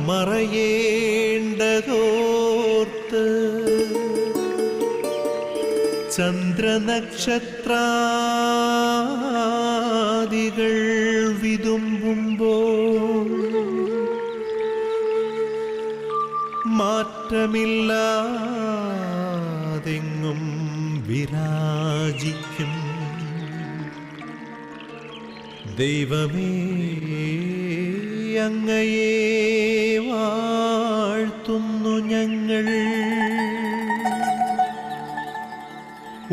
മറയേണ്ടതോർത്ത് ചന്ദ്രനക്ഷത്രാദികൾ വിതുമ്പുമ്പോൾ മാറ്റമില്ലാതെങ്ങും വിരാജിക്കും ദൈവമേ, അങ്ങയെ വാഴ്ത്തുന്നു ഞങ്ങൾ.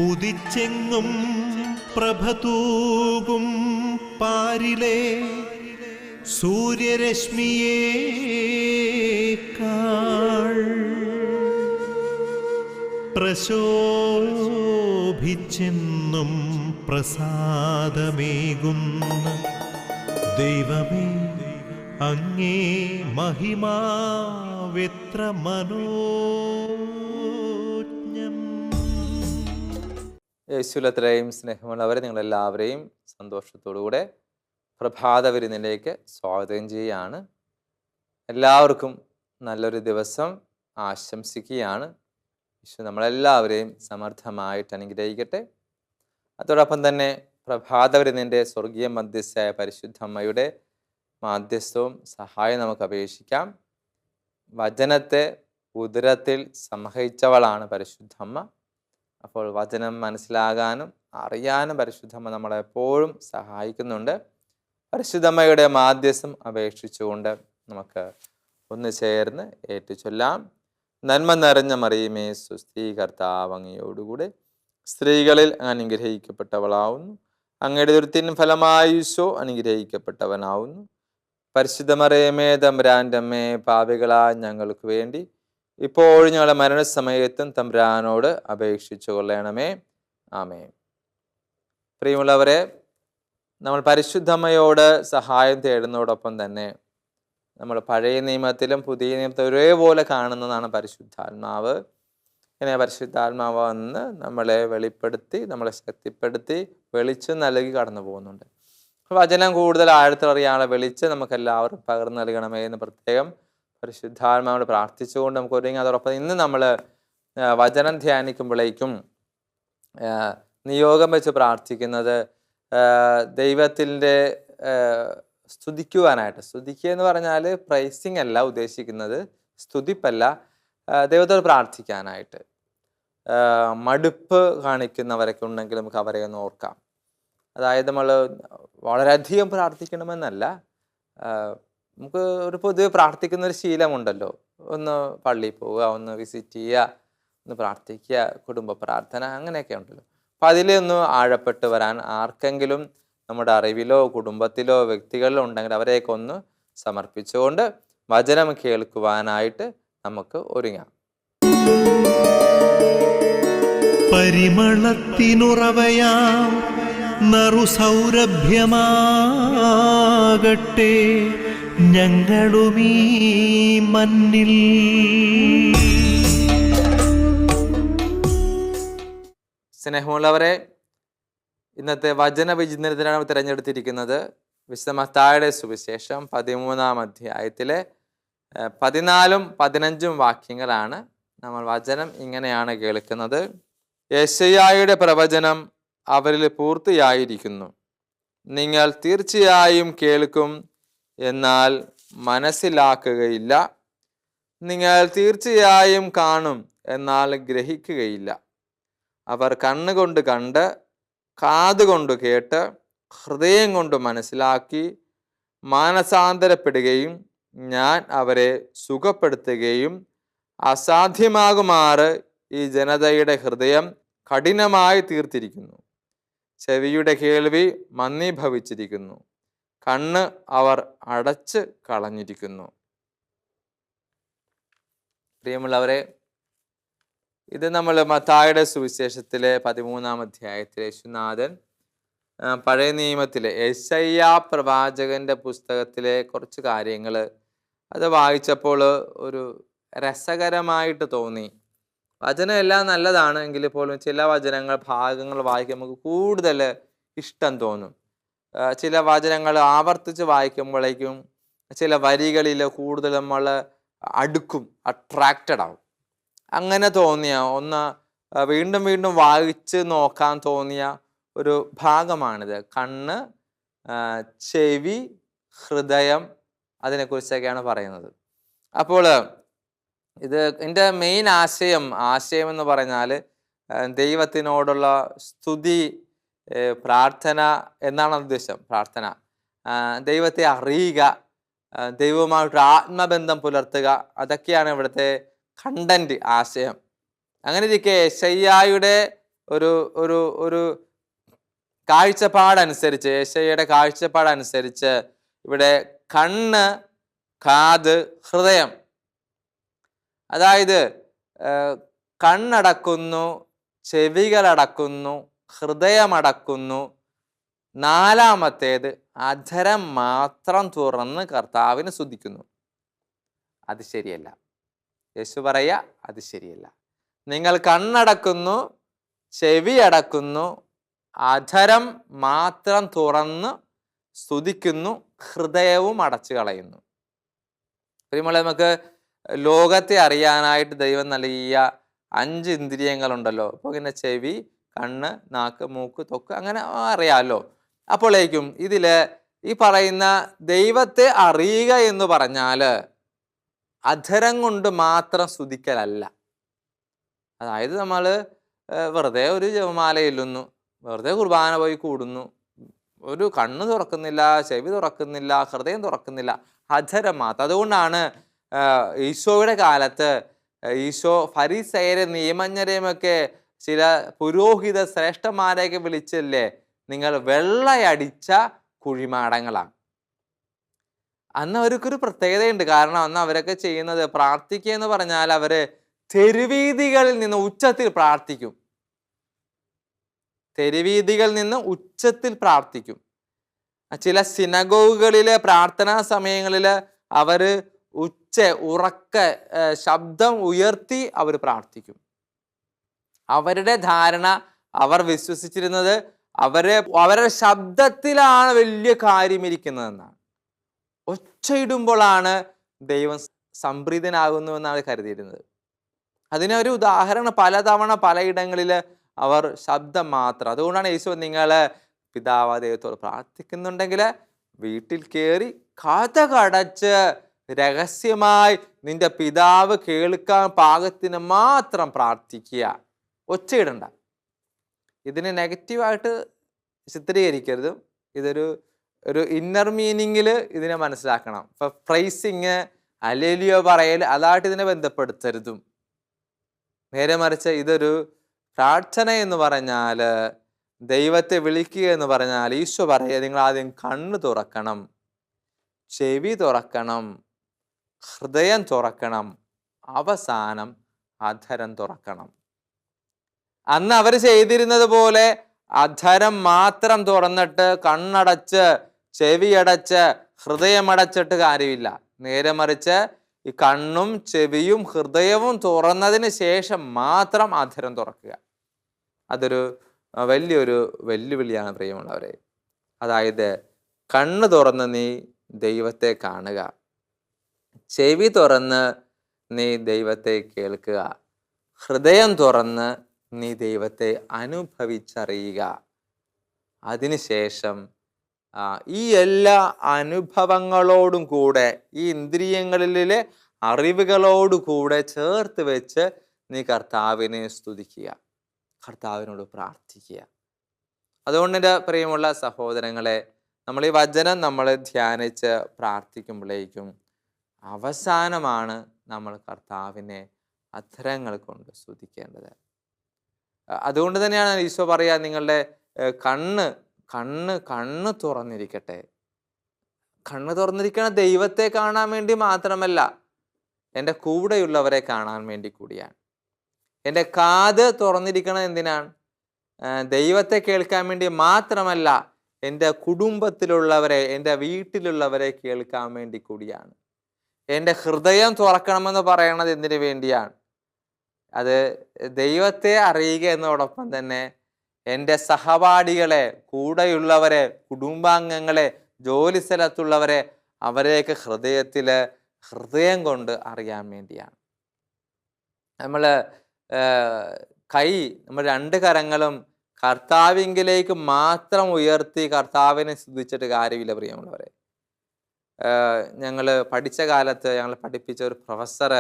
ഉദിച്ചെങ്ങും പ്രഭതൂകും പാരിലെ സൂര്യരശ്മിയേക്കാൾ പ്രശോഭിച്ചെന്നും പ്രസാദമേകുന്ന ദൈവമേ, അങ്ങേ മഹിമാവെത്ര മനോജ്ഞം. യേശുവിലത്രയും സ്നേഹമുള്ളവരെ, നിങ്ങളെല്ലാവരെയും സന്തോഷത്തോടുകൂടെ പ്രഭാത വിരുന്നിലേക്ക് സ്വാഗതം ചെയ്യുകയാണ്. എല്ലാവർക്കും നല്ലൊരു ദിവസം ആശംസിക്കുകയാണ്. യേശു നമ്മളെല്ലാവരെയും സമർത്ഥമായിട്ട് അനുഗ്രഹിക്കട്ടെ. അതോടൊപ്പം തന്നെ പ്രഭാത വിരുന്നിൻ്റെ സ്വർഗീയ മധ്യസ്ഥയായ പരിശുദ്ധ അമ്മയുടെ മാധ്യസ്ഥവും സഹായം നമുക്ക് അപേക്ഷിക്കാം. വചനത്തെ ഉദരത്തിൽ സംവഹിച്ചവളാണ് പരിശുദ്ധ അമ്മ. അപ്പോൾ വചനം മനസ്സിലാകാനും അറിയാനും പരിശുദ്ധ അമ്മ നമ്മളെപ്പോഴും സഹായിക്കുന്നുണ്ട്. പരിശുദ്ധമ്മയുടെ മാധ്യസ്ഥം അപേക്ഷിച്ചുകൊണ്ട് നമുക്ക് ഒന്ന് ചേർന്ന് ഏറ്റുചൊല്ലാം. നന്മ നിറഞ്ഞ മറിയമേ സ്വസ്തി, കർത്താവ് അങ്ങയോടുകൂടെ സ്ത്രീകളിൽ അനുഗ്രഹിക്കപ്പെട്ടവളാവുന്നു. അങ്ങയുടെ ദുരിതത്തിൻ ഫലമായി ഈശോ അനുഗ്രഹിക്കപ്പെട്ടവനാവുന്നു. പരിശുദ്ധ മറിയമേ തമ്പുരാൻ്റെ അമ്മേ, പാപികളായ ഞങ്ങൾക്ക് വേണ്ടി ഇപ്പോഴും ഞങ്ങളുടെ മരണസമയത്തും തമ്പുരാനോട് അപേക്ഷിച്ചു കൊള്ളണമേ. ആമേൻ. പ്രിയമുള്ളവരെ, നമ്മൾ പരിശുദ്ധമ്മയോട് സഹായം തേടുന്നതോടൊപ്പം തന്നെ നമ്മൾ പഴയ നിയമത്തിലും പുതിയ നിയമത്തിലും ഒരേപോലെ കാണുന്നതാണ് പരിശുദ്ധാത്മാവ്. ഇങ്ങനെ പരിശുദ്ധാത്മാവ് വന്ന് നമ്മളെ വെളിപ്പെടുത്തി, നമ്മളെ ശക്തിപ്പെടുത്തി, വെളിച്ചം നൽകി കടന്നു പോകുന്നുണ്ട്. വചനം കൂടുതൽ ആഴത്തിലറിയാനുള്ള വെളിച്ചം നമുക്ക് എല്ലാവർക്കും പകർന്നു നൽകണമേ എന്ന് പ്രത്യേകം പരിശുദ്ധാത്മാവോട് പ്രാർത്ഥിച്ചുകൊണ്ട് നമുക്ക് ഒരുങ്ങി. അതോടൊപ്പം ഇന്ന് നമ്മൾ വചനം ധ്യാനിക്കുമ്പോഴേക്കും നിയോഗം വെച്ച് പ്രാർത്ഥിക്കുന്നത് ദൈവത്തിൻ്റെ സ്തുതിക്കുവാനായിട്ട്. സ്തുതിക്കുക എന്ന് പറഞ്ഞാൽ പ്രൈസിങ് അല്ല ഉദ്ദേശിക്കുന്നത്, സ്തുതിപ്പല്ല, ദൈവത്തോട് പ്രാർത്ഥിക്കാനായിട്ട്. മടുപ്പ് കാണിക്കുന്നവരൊക്കെ ഉണ്ടെങ്കിൽ നമുക്ക് അവരെ ഒന്ന് ഓർക്കാം. അതായത് നമ്മൾ വളരെയധികം പ്രാർത്ഥിക്കണമെന്നല്ല, നമുക്ക് ഒരു പൊതുവെ പ്രാർത്ഥിക്കുന്നൊരു ശീലമുണ്ടല്ലോ. ഒന്ന് പള്ളിയിൽ പോവുക, ഒന്ന് വിസിറ്റ് ചെയ്യുക, ഒന്ന് പ്രാർത്ഥിക്കുക, കുടുംബ പ്രാർത്ഥന, അങ്ങനെയൊക്കെ ഉണ്ടല്ലോ. അപ്പം അതിലൊന്ന് ആഴപ്പെട്ട് വരാൻ ആർക്കെങ്കിലും നമ്മുടെ അറിവിലോ കുടുംബത്തിലോ വ്യക്തികളിലോ ഉണ്ടെങ്കിൽ അവരെയൊക്കെ ഒന്ന് സമർപ്പിച്ചുകൊണ്ട് വചനം കേൾക്കുവാനായിട്ട് നമുക്ക് ഒരുങ്ങാം. പരിമളത്തിനുറവയാം നറുസൗരഭ്യമാകട്ടെ ഞങ്ങളുമീ മണ്ണിൽ. സ്നേഹമുള്ളവരെ, ഇന്നത്തെ വചന വിചിന്തനത്തിനാണ് തിരഞ്ഞെടുത്തിരിക്കുന്നത് വിശുദ്ധ മത്തായിയുടെ സുവിശേഷം 13-ാം അധ്യായത്തിലെ 14-15 വാക്യങ്ങളാണ്. നമ്മൾ വചനം ഇങ്ങനെയാണ് കേൾക്കുന്നത്. യെശയ്യായുടെ പ്രവചനം അവരിൽ പൂർത്തിയായിരിക്കുന്നു. നിങ്ങൾ തീർച്ചയായും കേൾക്കും, എന്നാൽ മനസ്സിലാക്കുകയില്ല. നിങ്ങൾ തീർച്ചയായും കാണും, എന്നാൽ ഗ്രഹിക്കുകയില്ല. അവർ കണ്ണുകൊണ്ട് കണ്ട്, കാതുകൊണ്ട് കേട്ട്, ഹൃദയം കൊണ്ട് മനസ്സിലാക്കി മാനസാന്തരപ്പെടുകയും ഞാൻ അവരെ സുഖപ്പെടുത്തുകയും അസാധ്യമാകുമാറ് ഈ ജനതയുടെ ഹൃദയം കഠിനമായി തീർത്തിരിക്കുന്നു. ചെവിയുടെ കേൾവി മന്ദീഭവിച്ചിരിക്കുന്നു, കണ്ണ് അവർ അടച്ച് കളഞ്ഞിരിക്കുന്നു. പ്രിയമുള്ളവരെ, ഇത് നമ്മൾ മത്തായിയുടെ സുവിശേഷത്തിലെ 13-ാം അധ്യായത്തിലെ യേശുനാഥൻ പഴയ നിയമത്തിലെ യെശയ്യാ പ്രവാചകന്റെ പുസ്തകത്തിലെ കുറച്ച് കാര്യങ്ങൾ അത് വായിച്ചപ്പോൾ ഒരു രസകരമായിട്ട് തോന്നി. വചനം എല്ലാം നല്ലതാണ് എങ്കിൽ പോലും ചില ഭാഗങ്ങൾ വായിക്കുമ്പോൾ നമുക്ക് കൂടുതൽ ഇഷ്ടം തോന്നും. ചില വചനങ്ങൾ ആവർത്തിച്ച് വായിക്കുമ്പോഴേക്കും ചില വരികളിൽ കൂടുതൽ നമ്മൾ അടുക്കും, അട്രാക്റ്റഡ് ആവും. അങ്ങനെ തോന്നിയ ഒന്ന് വീണ്ടും വീണ്ടും വായിച്ച് നോക്കാൻ തോന്നിയ ഒരു ഭാഗമാണിത്. കണ്ണ്, ചെവി, ഹൃദയം, അതിനെക്കുറിച്ചൊക്കെയാണ് പറയുന്നത്. അപ്പോൾ ഇത് എൻ്റെ മെയിൻ ആശയം എന്ന് പറഞ്ഞാൽ ദൈവത്തിനോടുള്ള സ്തുതി, പ്രാർത്ഥന എന്നാണ് ഉദ്ദേശം. പ്രാർത്ഥന, ദൈവത്തെ അറിയുക, ദൈവവുമായിട്ട് ആത്മബന്ധം പുലർത്തുക, അതൊക്കെയാണ് ഇവിടുത്തെ കണ്ടന്റ്, ആശയം. അങ്ങനെ ഇരിക്കെ യെശയ്യായുടെ ഒരു ഒരു ഒരു കാഴ്ചപ്പാടനുസരിച്ച്, യെശയ്യയുടെ കാഴ്ചപ്പാടനുസരിച്ച് ഇവിടെ കണ്ണ്, കാത്, ഹൃദയം, അതായത് കണ്ണടക്കുന്നു, ചെവികളടക്കുന്നു, ഹൃദയമടക്കുന്നു, നാലാമത്തേത് അധരം മാത്രം തുറന്ന് കർത്താവിനെ സ്തുതിക്കുന്നു. അത് ശരിയല്ല. യേശു പറയാ അത് ശരിയല്ല. നിങ്ങൾ കണ്ണടക്കുന്നു, ചെവി അടക്കുന്നു, അധരം മാത്രം തുറന്ന് സ്തുതിക്കുന്നു, ഹൃദയവും അടച്ചു കളയുന്നു. പ്രിയമുള്ള, നമുക്ക് ലോകത്തെ അറിയാനായിട്ട് ദൈവം നൽകിയ 5 ഇന്ദ്രിയങ്ങളുണ്ടല്ലോ. അപ്പോൾ ഇങ്ങനെ ചെവി, കണ്ണ്, നാക്ക്, മൂക്ക്, ത്വക്ക്, അങ്ങനെ അറിയാമല്ലോ. അപ്പോഴേക്കും ഇതിൽ ഈ പറയുന്ന ദൈവത്തെ അറിയുക എന്ന് പറഞ്ഞാൽ അധരം കൊണ്ട് മാത്രം സ്തുതിക്കലല്ല. അതായത് നമ്മൾ വെറുതെ ഒരു ജപമാല ചൊല്ലുന്നു, വെറുതെ കുർബാന പോയി കൂടുന്നു, ഒരു കണ്ണ് തുറക്കുന്നില്ല, ചെവി തുറക്കുന്നില്ല, ഹൃദയം തുറക്കുന്നില്ല, അധരം മാത്രം. അതുകൊണ്ടാണ് ഈശോയുടെ കാലത്ത് ഈശോ ഫരിസയരെ, നിയമജ്ഞരെയുമൊക്കെ ചില പുരോഹിത ശ്രേഷ്ഠന്മാരെയൊക്കെ വിളിച്ചല്ലേ, നിങ്ങൾ വെള്ളയടിച്ച കുഴിമാടങ്ങളാണ്. അന്ന് അവർക്കൊരു പ്രത്യേകതയുണ്ട്. കാരണം അന്ന് അവരൊക്കെ ചെയ്യുന്നത്, പ്രാർത്ഥിക്കുക എന്ന് പറഞ്ഞാൽ അവർ തെരുവീതികളിൽ നിന്ന് ഉച്ചത്തിൽ പ്രാർത്ഥിക്കും. തെരുവീതികളിൽ നിന്ന് ഉച്ചത്തിൽ പ്രാർത്ഥിക്കും. ചില സിനഗോഗുകളിലെ പ്രാർത്ഥനാ സമയങ്ങളിൽ അവർ ഉറക്കെ ശബ്ദം ഉയർത്തി അവർ പ്രാർത്ഥിക്കും. അവരുടെ ധാരണ, അവർ വിശ്വസിച്ചിരുന്നത് അവരുടെ ശബ്ദത്തിലാണ് വലിയ കാര്യം ഇരിക്കുന്നതെന്നാണ്. ഒച്ചയിടുമ്പോഴാണ് ദൈവം സംപ്രീതനാകുന്നുവെന്നാണ് കരുതിയിരുന്നത്. അതിനൊരു ഉദാഹരണം പലതവണ പലയിടങ്ങളിൽ അവർ ശബ്ദം മാത്രം. അതുകൊണ്ടാണ് യേശു, നിങ്ങൾ പിതാവായ ദൈവത്തോട് പ്രാർത്ഥിക്കുന്നുണ്ടെങ്കിൽ വീട്ടിൽ കയറി കതകടച്ച് രഹസ്യമായി നിന്റെ പിതാവ് കേൾക്കാൻ പാകത്തിന് മാത്രം പ്രാർത്ഥിക്കുക, ഒച്ചയിടണ്ട. ഇതിനെ നെഗറ്റീവായിട്ട് ചിത്രീകരിക്കരുത്. ഒരു ഇന്നർ മീനിങ്ങിൽ ഇതിനെ മനസ്സിലാക്കണം. ഇപ്പൊ പ്രൈസിങ്, ഹല്ലേലൂയ പറയൽ, അതായിട്ട് ഇതിനെ ബന്ധപ്പെടുത്തരുതും. നേരെ മറിച്ച് ഇതൊരു പ്രാർത്ഥന എന്ന് പറഞ്ഞാൽ, ദൈവത്തെ വിളിക്കുക എന്ന് പറഞ്ഞാൽ, ഈശോ പറയുക, നിങ്ങൾ ആദ്യം കണ്ണ് തുറക്കണം, ചെവി തുറക്കണം, ഹൃദയം തുറക്കണം, അവസാനം അധരം തുറക്കണം. അന്ന് അവർ ചെയ്തിരുന്നത് പോലെ അധരം മാത്രം തുറന്നിട്ട് കണ്ണടച്ച് ചെവിയടച്ച് ഹൃദയമടച്ചിട്ട് കാര്യമില്ല. നേരെ മറിച്ച് ഈ കണ്ണും ചെവിയും ഹൃദയവും തുറന്നതിന് ശേഷം മാത്രം അധരം തുറക്കുക. അതൊരു വലിയൊരു വെല്ലുവിളിയാണ് പ്രിയമുള്ളവരെ. അതായത് കണ്ണ് തുറന്ന് നീ ദൈവത്തെ കാണുക, ചെവി തുറന്ന് നീ ദൈവത്തെ കേൾക്കുക, ഹൃദയം തുറന്ന് നീ ദൈവത്തെ അനുഭവിച്ചറിയുക. അതിനുശേഷം ഈ എല്ലാ അനുഭവങ്ങളോടും കൂടെ, ഈ ഇന്ദ്രിയങ്ങളിലെ അറിവുകളോടുകൂടെ ചേർത്ത് വെച്ച് നീ കർത്താവിനെ സ്തുതിക്കുക, കർത്താവിനോട് പ്രാർത്ഥിക്കുക. അതുകൊണ്ട് എൻ്റെ പ്രിയമുള്ള സഹോദരങ്ങളെ, നമ്മൾ ഈ വചനം നമ്മൾ ധ്യാനിച്ച് പ്രാർത്ഥിക്കുമ്പോഴേക്കും അവസാനമാണ് നമ്മൾ കർത്താവിനെ അധരങ്ങൾ കൊണ്ട് സ്തുതിക്കേണ്ടത്. അതുകൊണ്ട് തന്നെയാണ് ഈശോ പറയുക, നിങ്ങളുടെ കണ്ണ് കണ്ണ് കണ്ണ് തുറന്നിരിക്കട്ടെ. കണ്ണ് തുറന്നിരിക്കണ ദൈവത്തെ കാണാൻ വേണ്ടി മാത്രമല്ല, എൻ്റെ കൂടെയുള്ളവരെ കാണാൻ വേണ്ടി കൂടിയാണ്. എൻ്റെ കാത് തുറന്നിരിക്കണത് എന്തിനാണ്? ദൈവത്തെ കേൾക്കാൻ വേണ്ടി മാത്രമല്ല, എൻ്റെ കുടുംബത്തിലുള്ളവരെ, എൻ്റെ വീട്ടിലുള്ളവരെ കേൾക്കാൻ വേണ്ടി കൂടിയാണ്. എൻ്റെ ഹൃദയം തുറക്കണമെന്ന് പറയണത് എന്തിനു വേണ്ടിയാണ്? അത് ദൈവത്തെ അറിയുക എന്നതോടൊപ്പം തന്നെ എൻ്റെ സഹപാഠികളെ, കൂടെയുള്ളവരെ, കുടുംബാംഗങ്ങളെ, ജോലി സ്ഥലത്തുള്ളവരെ അവരെയൊക്കെ ഹൃദയം കൊണ്ട് അറിയാൻ വേണ്ടിയാണ്. നമ്മൾ നമ്മൾ രണ്ട് കരങ്ങളും കർത്താവിങ്കിലേക്ക് മാത്രം ഉയർത്തി കർത്താവിനെ സ്തുതിച്ചിട്ട് കാര്യമില്ല പ്രിയമുള്ളവരെ. ഞങ്ങൾ പഠിച്ച കാലത്ത് ഞങ്ങൾ പഠിപ്പിച്ച ഒരു പ്രൊഫസർ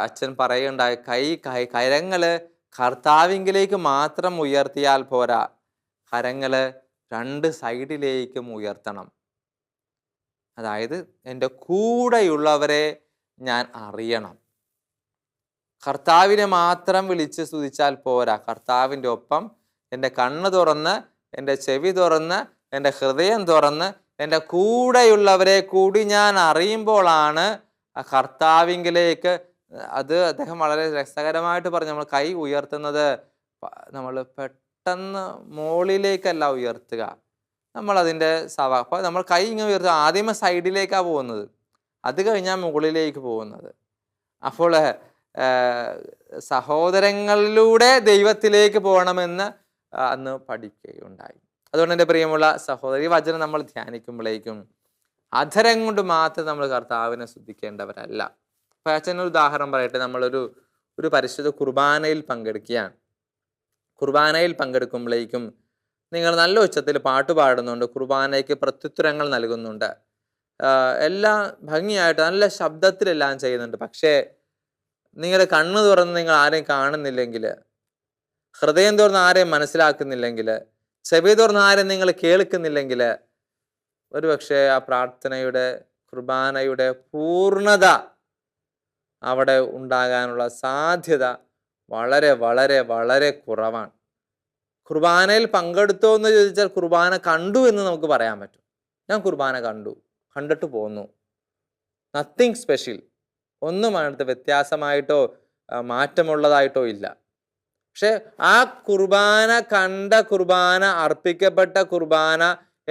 അച്ഛൻ പറയുണ്ടായി, കരങ്ങൾ കർത്താവിങ്കിലേക്ക് മാത്രം ഉയർത്തിയാൽ പോരാ, കരങ്ങൾ രണ്ട് സൈഡിലേക്കും ഉയർത്തണം. അതായത് എൻ്റെ കൂടെയുള്ളവരെ ഞാൻ അറിയണം. കർത്താവിനെ മാത്രം വിളിച്ച് സ്തുതിച്ചാൽ പോരാ, കർത്താവിൻ്റെ ഒപ്പം എൻ്റെ കണ്ണ് തുറന്ന്, എൻ്റെ ചെവി തുറന്ന്, എൻ്റെ ഹൃദയം തുറന്ന് എൻ്റെ കൂടെയുള്ളവരെ കൂടി ഞാൻ അറിയുമ്പോഴാണ് കർത്താവിങ്കിലേക്ക്. അത് അദ്ദേഹം വളരെ രസകരമായിട്ട് പറഞ്ഞു. നമ്മൾ കൈ ഉയർത്തുന്നത് നമ്മൾ പെട്ടെന്ന് മുകളിലേക്കല്ല ഉയർത്തുക, നമ്മളതിൻ്റെ അപ്പോൾ നമ്മൾ കൈ ഇങ്ങനെ ഉയർത്തുക, ആദ്യമേ സൈഡിലേക്കാണ് പോകുന്നത്, അത് കഴിഞ്ഞാൽ മുകളിലേക്ക് പോകുന്നത്. അപ്പോൾ സഹോദരങ്ങളിലൂടെ ദൈവത്തിലേക്ക് പോകണമെന്ന് അന്ന് പഠിക്കുകയുണ്ടായി. അതുകൊണ്ട് എൻ്റെ പ്രിയമുള്ള സഹോദരി, വചനം നമ്മൾ ധ്യാനിക്കുമ്പോഴേക്കും അധരം കൊണ്ട് മാത്രം നമ്മൾ കർത്താവിനെ സ്തുതിക്കേണ്ടവരല്ല. അപ്പോൾ അച്ഛനൊരു ഉദാഹരണം പറയട്ടെ. നമ്മളൊരു പരിശുദ്ധ കുർബാനയിൽ പങ്കെടുക്കുകയാണ്. കുർബാനയിൽ പങ്കെടുക്കുമ്പോഴേക്കും നിങ്ങൾ നല്ല ഉച്ചത്തിൽ പാട്ട് പാടുന്നുണ്ട്, കുർബാനയ്ക്ക് പ്രത്യുത്തരങ്ങൾ നൽകുന്നുണ്ട്, എല്ലാം ഭംഗിയായിട്ട് നല്ല ശബ്ദത്തിലെല്ലാം ചെയ്യുന്നുണ്ട്. പക്ഷേ നിങ്ങളുടെ കണ്ണ് തുറന്ന് നിങ്ങൾ ആരെയും കാണുന്നില്ലെങ്കിൽ, ഹൃദയം തുറന്ന് ആരെയും മനസ്സിലാക്കുന്നില്ലെങ്കിൽ, ചെവി തുറന്ന് ആരെയും നിങ്ങൾ കേൾക്കുന്നില്ലെങ്കിൽ, ഒരുപക്ഷെ ആ പ്രാർത്ഥനയുടെ കുർബാനയുടെ പൂർണ്ണത അവിടെ ഉണ്ടാകാനുള്ള സാധ്യത വളരെ വളരെ വളരെ കുറവാണ്. കുർബാനയിൽ പങ്കെടുത്തോ എന്ന് ചോദിച്ചാൽ കുർബാന കണ്ടു എന്ന് നമുക്ക് പറയാൻ പറ്റും. ഞാൻ കുർബാന കണ്ടിട്ട് പോന്നു, നത്തിങ് സ്പെഷ്യൽ, ഒന്നും അതിനകത്ത് വ്യത്യാസമായിട്ടോ മാറ്റമുള്ളതായിട്ടോ ഇല്ല. പക്ഷെ ആ കുർബാന കണ്ട കുർബാന, അർപ്പിക്കപ്പെട്ട കുർബാന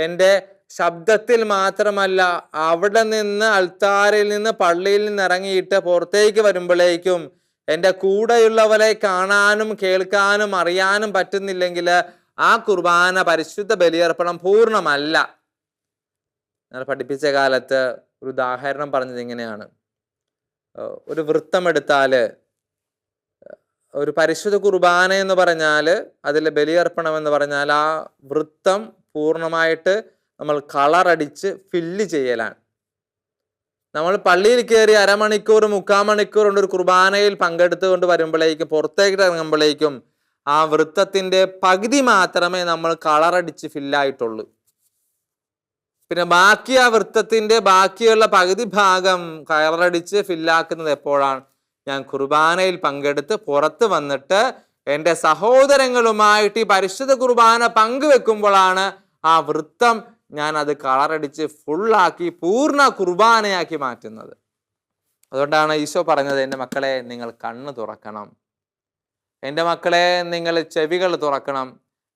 എൻ്റെ ശബ്ദത്തിൽ മാത്രമല്ല, അവിടെ നിന്ന് അൾത്താരിൽ നിന്ന് പള്ളിയിൽ നിന്ന് ഇറങ്ങിയിട്ട് പുറത്തേക്ക് വരുമ്പോഴേക്കും എൻ്റെ കൂടെയുള്ളവരെ കാണാനും കേൾക്കാനും അറിയാനും പറ്റുന്നില്ലെങ്കിൽ ആ കുർബാന പരിശുദ്ധ ബലിയർപ്പണം പൂർണ്ണമല്ല. ഞാൻ പഠിപ്പിച്ച കാലത്ത് ഒരു ഉദാഹരണം പറഞ്ഞത് ഇങ്ങനെയാണ്. ഒരു വൃത്തമെടുത്താൽ, ഒരു പരിശുദ്ധ കുർബാന എന്ന് പറഞ്ഞാൽ, അതിൽ ബലിയർപ്പണം എന്ന് പറഞ്ഞാൽ ആ വൃത്തം പൂർണ്ണമായിട്ട് നമ്മൾ കളറടിച്ച് ഫില്ല് ചെയ്യലാണ്. നമ്മൾ പള്ളിയിൽ കയറി അരമണിക്കൂർ 3/4 മണിക്കൂർ കൊണ്ട് ഒരു കുർബാനയിൽ പങ്കെടുത്തുകൊണ്ട് വരുമ്പോഴേക്കും, പുറത്തേക്ക് ഇറങ്ങുമ്പോഴേക്കും ആ വൃത്തത്തിൻ്റെ പകുതി മാത്രമേ നമ്മൾ കളറടിച്ച് ഫില്ലായിട്ടുള്ളൂ. പിന്നെ ബാക്കി ആ വൃത്തത്തിൻ്റെ ബാക്കിയുള്ള പകുതി ഭാഗം കളറടിച്ച് ഫില്ലാക്കുന്നത് എപ്പോഴാണ്? ഞാൻ കുർബാനയിൽ പങ്കെടുത്ത് പുറത്ത് വന്നിട്ട് എൻ്റെ സഹോദരങ്ങളുമായിട്ട് ഈ പരിശുദ്ധ കുർബാന പങ്കുവെക്കുമ്പോഴാണ് ആ വൃത്തം ഞാൻ അത് കളറടിച്ച് ഫുള്ളാക്കി പൂർണ്ണ കുർബാനയാക്കി മാറ്റുന്നത്. അതുകൊണ്ടാണ് ഈശോ പറഞ്ഞത്, എൻ്റെ മക്കളെ നിങ്ങൾ കണ്ണ് തുറക്കണം, എൻ്റെ മക്കളെ നിങ്ങൾ ചെവികൾ തുറക്കണം,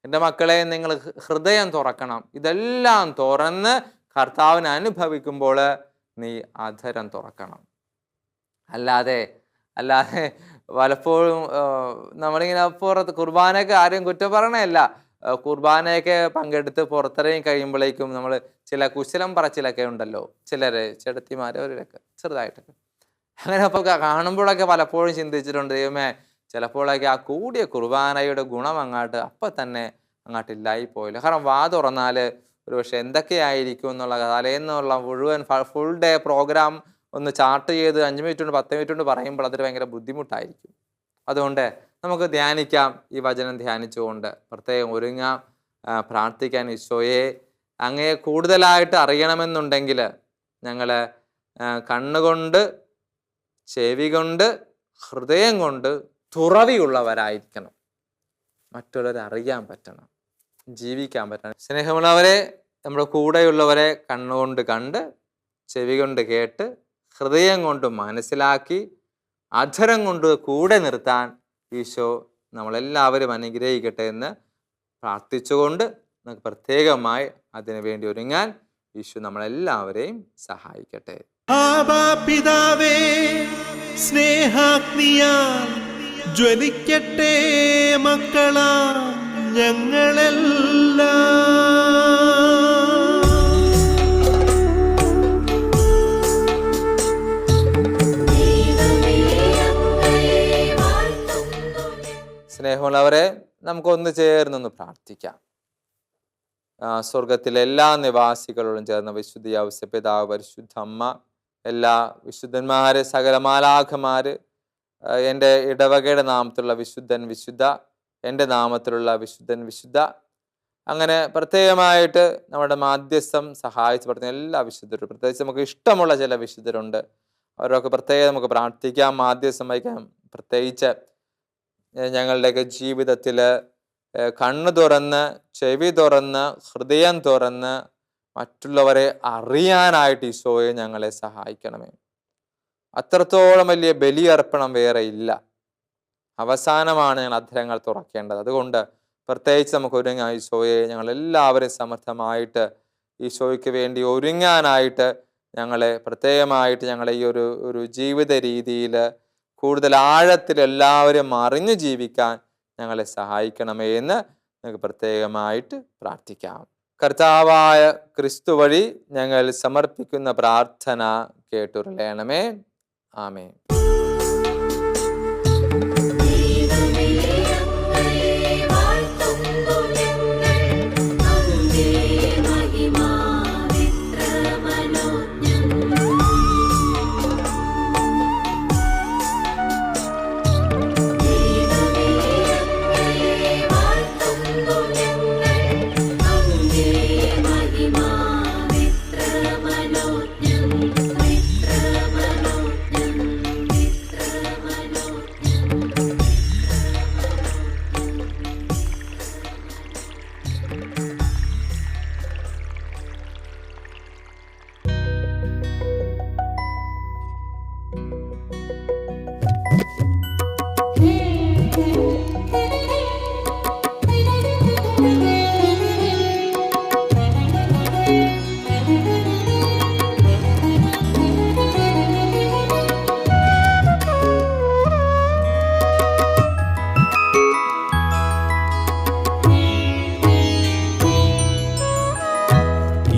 എൻ്റെ മക്കളെ നിങ്ങൾ ഹൃദയം തുറക്കണം. ഇതെല്ലാം തുറന്ന് കർത്താവിനെ അനുഭവിക്കുമ്പോൾ നീ അധരം തുറക്കണം. അല്ലാതെ പലപ്പോഴും നമ്മളിങ്ങനെ പുറത്ത് കുർബാനയൊക്കെ ആരെയും കുറ്റം പറയണമല്ല, കുർബാനയൊക്കെ പങ്കെടുത്ത് പുറത്തിറങ്ങി കഴിയുമ്പോഴേക്കും നമ്മൾ ചില കുശലം പറച്ചിലൊക്കെ ഉണ്ടല്ലോ, ചിലര് ചെടുത്തിമാരെ അവരൊക്കെ ചെറുതായിട്ടൊക്കെ അങ്ങനെ. അപ്പോൾ കാണുമ്പോഴൊക്കെ പലപ്പോഴും ചിന്തിച്ചിട്ടുണ്ട്, ദൈവമേ ചിലപ്പോഴൊക്കെ ആ കൂടിയ കുർബാനയുടെ ഗുണം അപ്പം തന്നെ അങ്ങോട്ടില്ലായി പോയില്ല. കാരണം വാ തുറന്നാൽ ഒരു പക്ഷെ എന്തൊക്കെയായിരിക്കും എന്നുള്ള തലേന്നുള്ള മുഴുവൻ ഫുൾ ഡേ പ്രോഗ്രാം ഒന്ന് ചാർട്ട് ചെയ്ത് 5 മിനിറ്റ് കൊണ്ട് 10 മിനിറ്റ് കൊണ്ട് പറയുമ്പോൾ അതൊരു ഭയങ്കര ബുദ്ധിമുട്ടായിരിക്കും. അതുകൊണ്ട് നമുക്ക് ധ്യാനിക്കാം, ഈ വചനം ധ്യാനിച്ചുകൊണ്ട് പ്രത്യേകം ഒരുങ്ങാം, പ്രാർത്ഥിക്കാൻ. ഈശോയെ അങ്ങയെ കൂടുതലായിട്ട് അറിയണമെന്നുണ്ടെങ്കിൽ ഞങ്ങൾ കണ്ണുകൊണ്ട്, ചെവി കൊണ്ട്, ഹൃദയം കൊണ്ട് തുറവിയുള്ളവരായിരിക്കണം. മറ്റുള്ളവരെ അറിയാൻ പറ്റണം, ജീവിക്കാൻ പറ്റണം. സ്നേഹമുള്ളവരെ, നമ്മുടെ കൂടെയുള്ളവരെ കണ്ണുകൊണ്ട് കണ്ട്, ചെവി കൊണ്ട് കേട്ട്, ഹൃദയം കൊണ്ട് മനസ്സിലാക്കി, അധരം കൊണ്ട് കൂടെ നിർത്താൻ ഈശോ നമ്മളെല്ലാവരും അനുഗ്രഹിക്കട്ടെ എന്ന് പ്രാർത്ഥിച്ചുകൊണ്ട് നമുക്ക് പ്രത്യേകമായി അതിനു വേണ്ടി ഒരുങ്ങാൻ ഈശോ നമ്മളെല്ലാവരെയും സഹായിക്കട്ടെ. പിതാവേ, സ്നേഹാഗ്നിയാൽ ജ്വലിക്കട്ടെ മക്കളാ ഞങ്ങളെല്ലാം. സ്നേഹമുള്ളവരെ, നമുക്കൊന്ന് ചേർന്നൊന്ന് പ്രാർത്ഥിക്കാം. സ്വർഗത്തിലെ എല്ലാ നിവാസികളോടും ചേർന്ന വിശുദ്ധ ഔസേപ്പിതാവ്, പരിശുദ്ധ അമ്മ, എല്ലാ വിശുദ്ധന്മാര്, സകല മാലാഖമാര്, എൻ്റെ ഇടവകയുടെ നാമത്തിലുള്ള വിശുദ്ധൻ വിശുദ്ധ, എൻ്റെ നാമത്തിലുള്ള വിശുദ്ധൻ വിശുദ്ധ, അങ്ങനെ പ്രത്യേകമായിട്ട് നമ്മുടെ മാധ്യസ്ഥം സഹായിച്ച് പറഞ്ഞ എല്ലാ വിശുദ്ധരും, പ്രത്യേകിച്ച് നമുക്ക് ഇഷ്ടമുള്ള ചില വിശുദ്ധരുണ്ട്, അവരൊക്കെ പ്രത്യേകം നമുക്ക് പ്രാർത്ഥിക്കാം, മാധ്യസ്ഥം വഹിക്കാം. പ്രത്യേകിച്ച് ഞങ്ങളുടെയൊക്കെ ജീവിതത്തിൽ കണ്ണ് തുറന്ന്, ചെവി തുറന്ന്, ഹൃദയം തുറന്ന് മറ്റുള്ളവരെ അറിയാനായിട്ട് ഈശോയെ ഞങ്ങളെ സഹായിക്കണമേ. അത്രത്തോളം വലിയ ബലിയർപ്പണം വേറെ ഇല്ല. അവസാനമാണ് ഞങ്ങൾ അധരങ്ങൾ തുറക്കേണ്ടത്. അതുകൊണ്ട് പ്രത്യേകിച്ച് നമുക്ക് ഒരുങ്ങാം ഈശോയെ. ഞങ്ങളെല്ലാവരും സമർത്ഥമായിട്ട് ഈശോയ്ക്ക് വേണ്ടി ഒരുങ്ങാനായിട്ട് ഞങ്ങളെ പ്രത്യേകമായിട്ട് ഞങ്ങളെ ഈ ഒരു ജീവിത രീതിയിൽ കൂടുതൽ ആഴത്തിൽ എല്ലാവരും അറിഞ്ഞു ജീവിക്കാൻ ഞങ്ങളെ സഹായിക്കണമേ എന്ന് നമുക്ക് പ്രത്യേകമായിട്ട് പ്രാർത്ഥിക്കാം. കർത്താവായ ക്രിസ്തു വഴി ഞങ്ങൾ സമർപ്പിക്കുന്ന പ്രാർത്ഥന കേട്ടുരളയണമേ. ആമേൻ.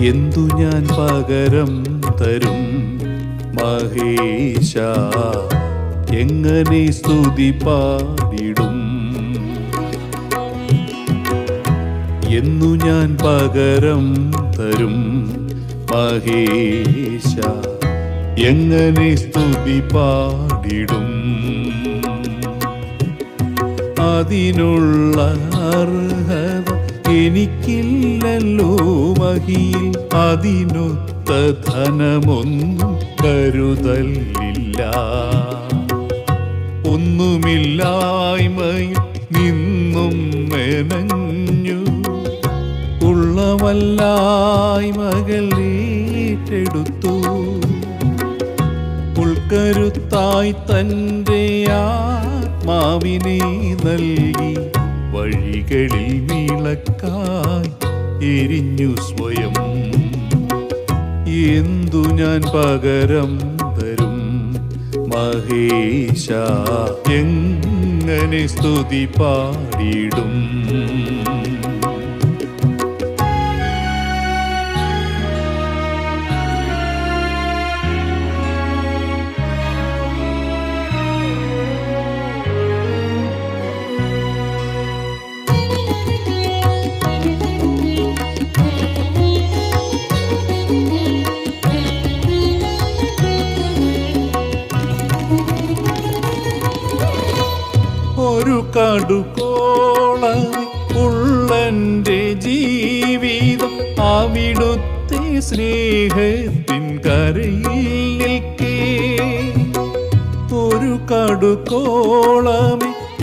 എന്തു ഞാൻ പകരം തരും മഹേശ, എങ്ങനെ സ്തുതി പാടിടും? എന്നു ഞാൻ പകരം തരും മഹേശ, എങ്ങനെ സ്തുതി പാടിടും? അതിനുള്ള അർഹത എനിക്കില്ലല്ലോ മഹിയിൽ, അതിനൊത്ത ധനമൊന്നും കരുതലില്ല. ഒന്നുമില്ലായ്മയിൽ നിന്നും മെനഞ്ഞു ഉള്ളവല്ലായ്മകൾ ഏറ്റെടുത്തു. ഉൾക്കരുത്തായി തൻ്റെ ആത്മാവിനെ നൽകി, വഴികളിൽ വിളക്കായി എരിഞ്ഞു സ്വയം. എന്തു ഞാൻ പകരം തരും മഹേശ, എങ്ങനെ സ്തുതി പാടിടും? ഒരു കടുകോളം ഉള്ളെൻ്റെ ജീവിതം അവിടുത്തെ സ്നേഹത്തിൻ കരയിൽ നിൽക്കേ. ഒരു കടുകോളം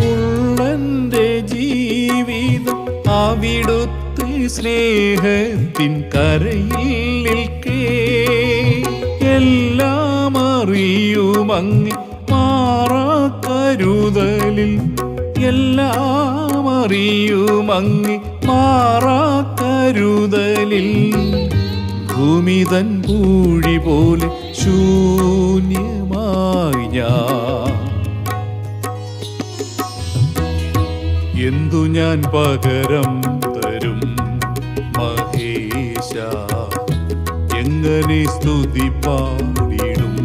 ഉള്ളെൻ്റെ ജീവിതം അവിടുത്തെ സ്നേഹത്തിൻ കരയിൽ നിൽക്കേ. എല്ലാം അറിയുമങ്ങ് മാറാക്കരുതലിൽ, എല്ലാം അറിയുമങ്ങ് മാറാക്കരുതലിൽ. ഭൂമിതൻ പൂഴി പോലെ ശൂന്യമായി ഞാൻ. എന്തു ഞാൻ പകരം തരും മഹേശ, എങ്ങനെ സ്തുതി പാടിടും?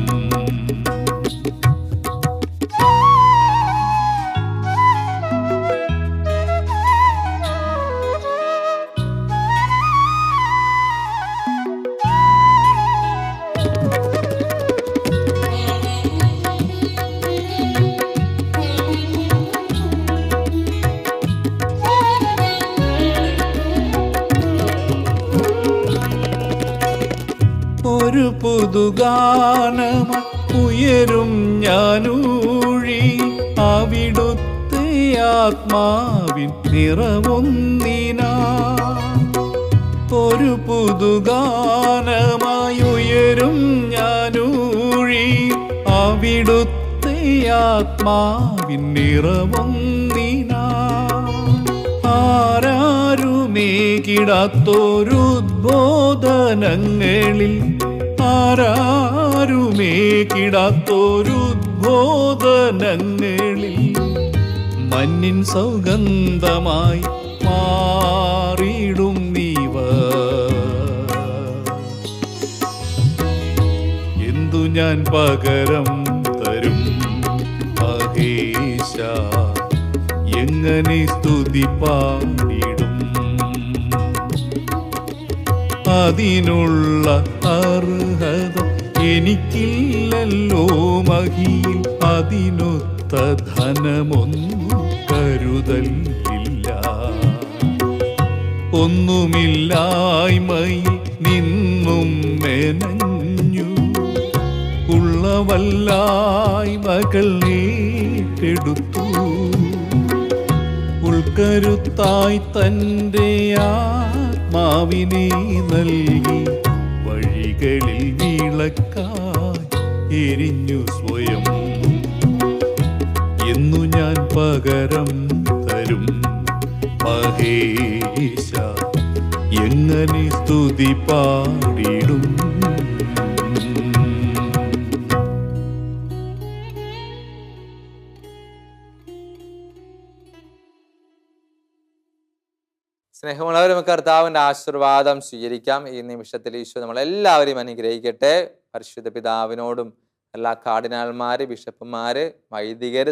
ഒരു പുതുഗാനമായി ഉയരും ഞാനൂഴി അവിടുത്തെ ആത്മാവിൻ നിറവൊന്നിനാ. ഒരു പുതുഗാനമായി ഉയരും ഞാനൂഴി അവിടുത്തെ ആത്മാവിൻ നിറവൊന്നിനാ. ആരാരുമേകിടാത്തൊരുദ്ബോധനങ്ങളിൽ ആരാരുമേകിടാത്തൊരുദ്ബോധനങ്ങളിൽ മഞ്ഞിൻ സൗഗന്ധമായി മാറിയിടും നീവ. എന്തു ഞാൻ പകരം തരും മഹേശ, എങ്ങനെ സ്തുതി പാടിടും. അതിനുള്ള അർഹത എനിക്കില്ലല്ലോ മഹിയിൽ, അതിനൊത്ത ധനമൊന്നും കരുതലില്ല. ഒന്നുമില്ലായ്മയിൽ നിന്നും മെനഞ്ഞു ഉള്ളവല്ലായ്മകൾ ഏറ്റെടുത്തു. ഉൾക്കരുത്തായി തൻ്റെ ആത്മാവിനെ നൽകി വഴികളിൽ വിളക്കായി എരിഞ്ഞു സ്വയം. എന്നു ഞാൻ പകരം തരും മഹേശ, എങ്ങനെ സ്തുതി പാടിടും. സ്നേഹമുള്ളവർ, നമുക്ക് കർത്താവിൻ്റെ ആശീർവാദം സ്വീകരിക്കാം. ഈ നിമിഷത്തിൽ ഈശോ നമ്മളെല്ലാവരെയും അനുഗ്രഹിക്കട്ടെ. പരിശുദ്ധ പിതാവിനോടും എല്ലാ കാർഡിനാൾമാര്, ബിഷപ്പുമാര്, വൈദികര്,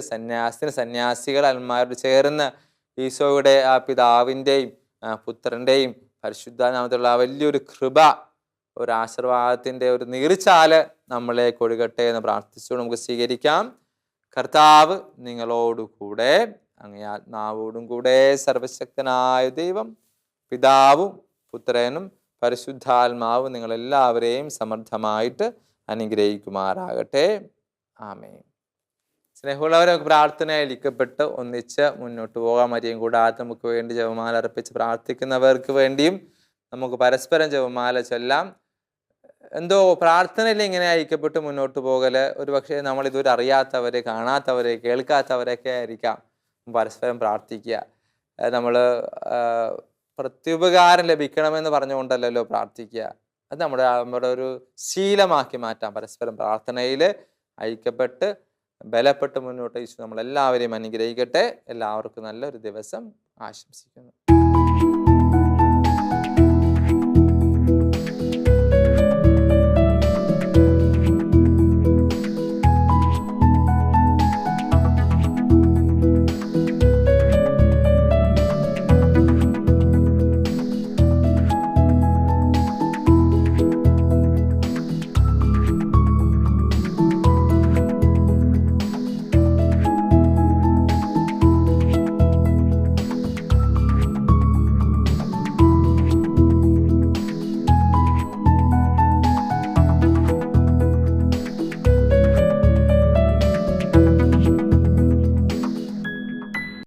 സന്യാസികൾ, അൽമാരോട് ചേർന്ന് ഈശോയുടെ ആ പിതാവിൻ്റെയും പുത്രൻ്റെയും പരിശുദ്ധാനാമത്തിലുള്ള ആ വലിയൊരു കൃപ, ഒരു ആശീർവാദത്തിൻ്റെ ഒരു നീർച്ചാല് നമ്മളേക്ക് ഒഴുകട്ടെ എന്ന് പ്രാർത്ഥിച്ചുകൊണ്ട് നമുക്ക് സ്വീകരിക്കാം. കർത്താവ് നിങ്ങളോടുകൂടെ, അങ്ങേ ആത്മാവോടും കൂടെ. സർവശക്തനായ ദൈവം പിതാവും പുത്രനും പരിശുദ്ധാത്മാവും നിങ്ങളെല്ലാവരെയും സമൃദ്ധമായിട്ട് അനുഗ്രഹിക്കുമാറാകട്ടെ. ആമേൻ. സ്നേഹമുള്ളവരെ, നമുക്ക് പ്രാർത്ഥനയിൽ ലിഖിക്കപ്പെട്ട് ഒന്നിച്ച് മുന്നോട്ട് പോകാം. മരിയും കൂടാതെ നമുക്ക് വേണ്ടി ജപമാല അർപ്പിച്ച് പ്രാർത്ഥിക്കുന്നവർക്ക് വേണ്ടിയും നമുക്ക് പരസ്പരം ജപമാല ചൊല്ലാം. എന്തോ പ്രാർത്ഥനയിൽ ഇങ്ങനെ ഐക്യപ്പെട്ട് മുന്നോട്ട് പോകല്, ഒരു പക്ഷേ നമ്മളിതുവരെ അറിയാത്തവരെ, കാണാത്തവരെ, കേൾക്കാത്തവരൊക്കെ ആയിരിക്കാം. പരസ്പരം പ്രാർത്ഥിക്കുക. നമ്മൾ പ്രത്യുപകാരം ലഭിക്കണമെന്ന് പറഞ്ഞുകൊണ്ടല്ലോ പ്രാർത്ഥിക്കുക. അത് നമ്മുടെ ഒരു ശീലമാക്കി മാറ്റാം. പരസ്പരം പ്രാർത്ഥനയിൽ ഐക്യപ്പെട്ട് ബലപ്പെട്ട് മുന്നോട്ട് ഈശോ നമ്മളെല്ലാവരെയും അനുഗ്രഹിക്കട്ടെ. എല്ലാവർക്കും നല്ലൊരു ദിവസം ആശംസിക്കുന്നു.